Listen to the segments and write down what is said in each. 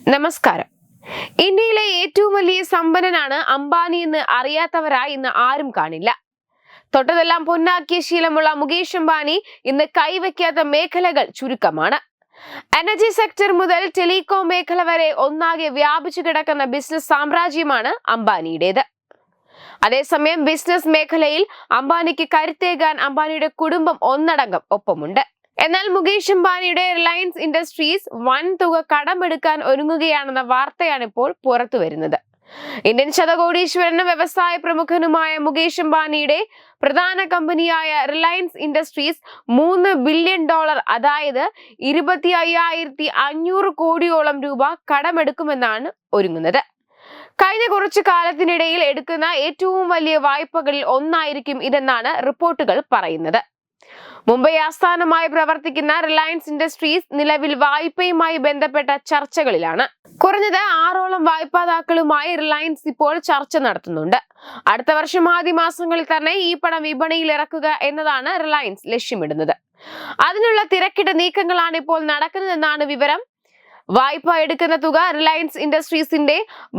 നമസ്കാരം. ഇന്ത്യയിലെ ഏറ്റവും വലിയ സമ്പന്നനാണ് അംബാനി എന്ന് അറിയാത്തവരായി ഇന്ന് ആരും കാണില്ല. തൊട്ടതെല്ലാം പൊന്നാക്കിയ ശീലമുള്ള മുകേഷ് അംബാനി ഇന്ന് കൈവയ്ക്കാത്ത മേഖലകൾ ചുരുക്കമാണ്. എനർജി സെക്ടർ മുതൽ ടെലികോം മേഖല വരെ ഒന്നാകെ വ്യാപിച്ചു കിടക്കുന്ന ബിസിനസ് സാമ്രാജ്യമാണ് അംബാനിയുടേത്. അതേസമയം ബിസിനസ് മേഖലയിൽ അംബാനിക്ക് കരുത്തേകാൻ അംബാനിയുടെ കുടുംബം ഒന്നടങ്കം ഒപ്പമുണ്ട്. എന്നാൽ മുകേഷ് അംബാനിയുടെ റിലയൻസ് ഇൻഡസ്ട്രീസ് വൻ തുക കടമെടുക്കാൻ ഒരുങ്ങുകയാണെന്ന വാർത്തയാണ് ഇപ്പോൾ പുറത്തു വരുന്നത്. ഇന്ത്യൻ ശതകോടീശ്വരനും വ്യവസായ പ്രമുഖനുമായ മുകേഷ് അംബാനിയുടെ പ്രധാന കമ്പനിയായ റിലയൻസ് ഇൻഡസ്ട്രീസ് $3 ബില്യൺ, അതായത് 25,500 കോടിയോളം രൂപ കടമെടുക്കുമെന്നാണ് ഒരുങ്ങുന്നത്. കഴിഞ്ഞ കുറച്ചു കാലത്തിനിടയിൽ എടുക്കുന്ന ഏറ്റവും വലിയ വായ്പകളിൽ ഒന്നായിരിക്കും ഇതെന്നാണ് റിപ്പോർട്ടുകൾ പറയുന്നത്. മുംബൈ ആസ്ഥാനമായി പ്രവർത്തിക്കുന്ന റിലയൻസ് ഇൻഡസ്ട്രീസ് നിലവിൽ വായ്പയുമായി ബന്ധപ്പെട്ട ചർച്ചകളിലാണ്. കുറഞ്ഞത് 6ഓളം വായ്പാദാക്കളുമായി റിലയൻസ് ഇപ്പോൾ ചർച്ച നടത്തുന്നുണ്ട്. അടുത്ത വർഷം ആദ്യ മാസങ്ങളിൽ തന്നെ ഈ പണം വിപണിയിൽ ഇറക്കുക എന്നതാണ് റിലയൻസ് ലക്ഷ്യമിടുന്നത്. അതിനുള്ള തിരക്കിട്ട നീക്കങ്ങളാണ് ഇപ്പോൾ നടക്കുന്നതെന്നാണ് വിവരം. വായ്പ എടുക്കുന്ന തുക റിലയൻസ് ഇൻഡസ്ട്രീസിന്റെ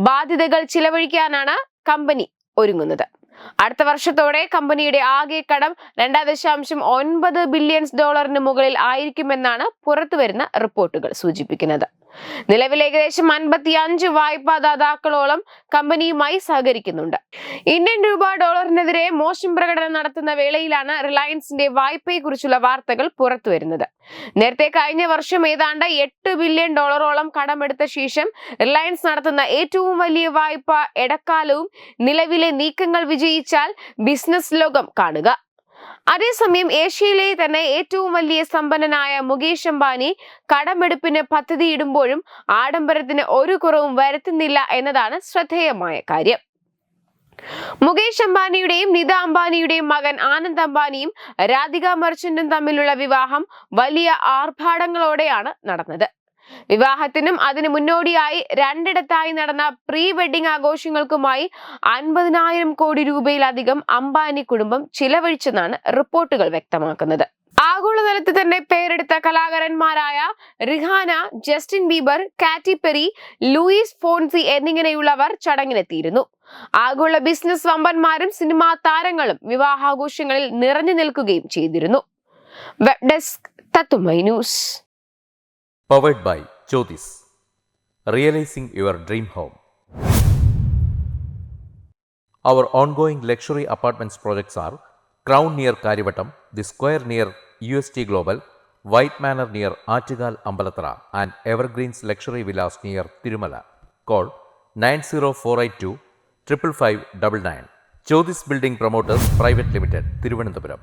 ബാധ്യതകൾ ചിലവഴിക്കാനാണ് കമ്പനി ഒരുങ്ങുന്നത്. അടുത്ത വർഷത്തോടെ കമ്പനിയുടെ ആകെ കടം $2.9 ബില്യൺ മുകളിൽ ആയിരിക്കുമെന്നാണ് പുറത്തുവരുന്ന റിപ്പോർട്ടുകൾ സൂചിപ്പിക്കുന്നത്. നിലവിൽ ഏകദേശം 55 വായ്പാദാതാക്കളോളം കമ്പനിയുമായി സഹകരിക്കുന്നുണ്ട്. ഇന്ത്യൻ രൂപ ഡോളറിനെതിരെ മോശം പ്രകടനം നടത്തുന്ന വേളയിലാണ് റിലയൻസിന്റെ വായ്പയെക്കുറിച്ചുള്ള വാർത്തകൾ പുറത്തുവരുന്നത്. നേരത്തെ കഴിഞ്ഞ വർഷം ഏതാണ്ട് $8 ബില്യൺ കടമെടുത്ത ശേഷം റിലയൻസ് നടത്തുന്ന ഏറ്റവും വലിയ വായ്പ എടക്കാലവും നിലവിലെ നീക്കങ്ങൾ വിജയിച്ചാൽ ബിസിനസ് ലോകം കാണുക. അതേസമയം ഏഷ്യയിലെ തന്നെ ഏറ്റവും വലിയ സമ്പന്നനായ മുകേഷ് അംബാനി കടമെടുപ്പിന് പദ്ധതിയിടുമ്പോഴും ആഡംബരത്തിന് ഒരു കുറവും വരുത്തുന്നില്ല എന്നതാണ് ശ്രദ്ധേയമായ കാര്യം. മുകേഷ് അംബാനിയുടെയും നിത അംബാനിയുടെയും മകൻ ആനന്ദ് അംബാനിയും രാധിക മർച്ചന്റും തമ്മിലുള്ള വിവാഹം വലിയ ആർഭാടങ്ങളോടെയാണ് നടന്നത്. വിവാഹത്തിനും അതിനു മുന്നോടിയായി രണ്ടിടത്തായി നടന്ന പ്രീ വെഡിംഗ് ആഘോഷങ്ങൾക്കുമായി 50,000 കോടി രൂപയിലധികം അംബാനി കുടുംബം ചിലവഴിച്ചെന്നാണ് റിപ്പോർട്ടുകൾ വ്യക്തമാക്കുന്നത്. ആഗോളതലത്തിൽ തന്നെ പേരെടുത്ത കലാകാരന്മാരായ Rihanna, Justin Bieber, Katy Perry, Luis Fonsi എന്നിങ്ങനെയുള്ളവർ ചടങ്ങിനെത്തിയിരുന്നു. ആഗോള ബിസിനസ് വമ്പന്മാരും സിനിമാ താരങ്ങളും വിവാഹാഘോഷങ്ങളിൽ നിറഞ്ഞു നിൽക്കുകയും ചെയ്തിരുന്നു. വെബ് ഡെസ്ക് തത്തുമൈ news. Powered by Jyotis, realizing your dream home. Our ongoing luxury apartments projects are Crown near Karivattam, The Square near UST Global, White Manor near Aattugal Ambalathara, and Evergreens Luxury Villas near Tirumala. Call 90482 55599. Jyotis Building Promoters Private Limited, Thiruvananthapuram.